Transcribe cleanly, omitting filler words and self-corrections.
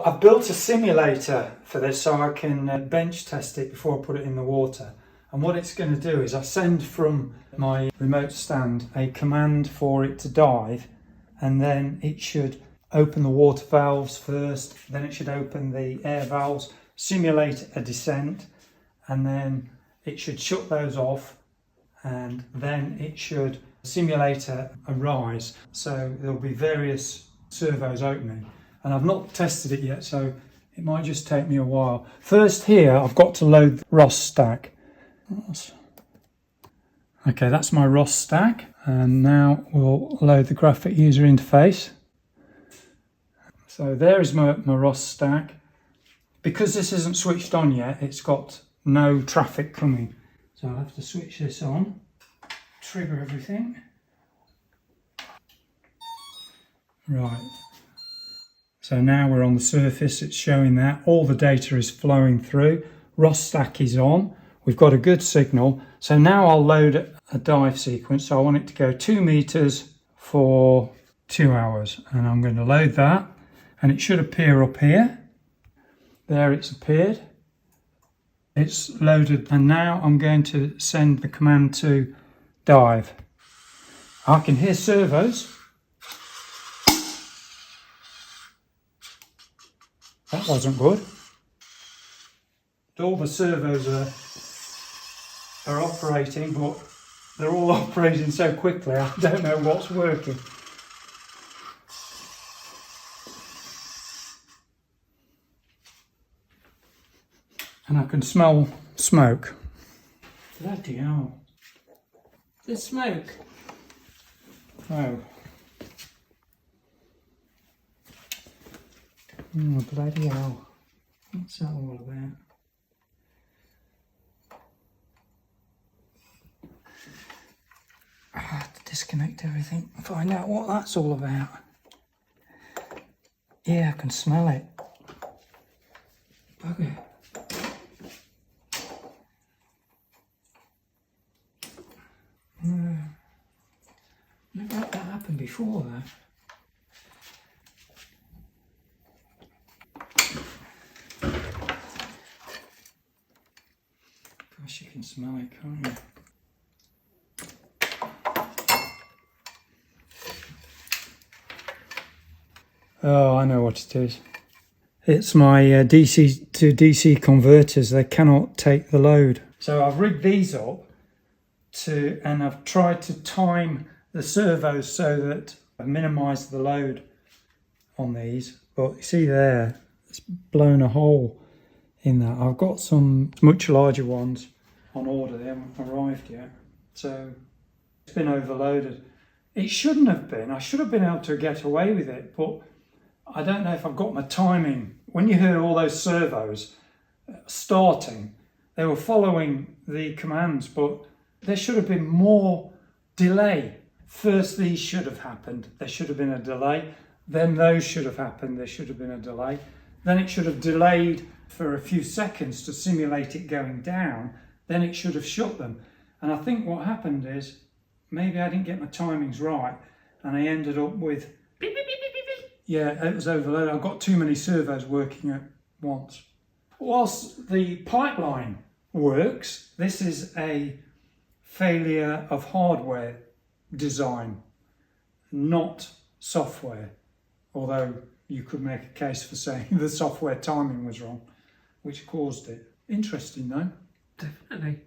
I've built a simulator for this so I can bench test it before I put it in the water. And what it's going to do is I send from my remote stand a command for it to dive, and then it should open the water valves first, then it should open the air valves, simulate a descent, and then it should shut those off, and then it should simulate a rise. So there'll be various servos opening. And I've not tested it yet, so it might just take me a while. First here, I've got to load the ROS stack. Okay, that's my ROS stack. And now we'll load the graphic user interface. So there is my ROS stack. Because this isn't switched on yet, it's got no traffic coming. So I'll have to switch this on, trigger everything. Right. So now we're on the surface, it's showing that. All the data is flowing through. ROS stack is on. We've got a good signal. So now I'll load a dive sequence. So I want it to go 2 meters for 2 hours. And I'm going to load that. And it should appear up here. There it's appeared. It's loaded. And now I'm going to send the command to dive. I can hear servos. That wasn't good. All the servos are operating, but they're all operating so quickly, I don't know what's working. And I can smell smoke. Bloody hell. There's smoke. Oh. Oh, bloody hell. What's that all about? I have to disconnect everything and find out what that's all about. Yeah, I can smell it. Bugger. No. Never had that happen before though. Gosh, you can smell it, can't you? Oh, I know what it is. It's my DC to DC converters. They cannot take the load. So I've rigged these up and I've tried to time the servos so that I've minimised the load on these. But you see there, it's blown a hole in that. I've got some much larger ones on order. They haven't arrived yet. So it's been overloaded. It shouldn't have been. I should have been able to get away with it, but I don't know if I've got my timing. When you heard all those servos starting, they were following the commands, but there should have been more delay. First these should have happened. There should have been a delay. Then those should have happened. There should have been a delay. Then it should have delayed for a few seconds to simulate it going down. Then it should have shut them. And I think what happened is maybe I didn't get my timings right and I ended up with beep, beep, beep, beep, beep. Yeah, it was overloaded. I've got too many servos working at once. Whilst the pipeline works, this is a failure of hardware design, not software. Although you could make a case for saying the software timing was wrong, which caused it. Interesting though. Definitely.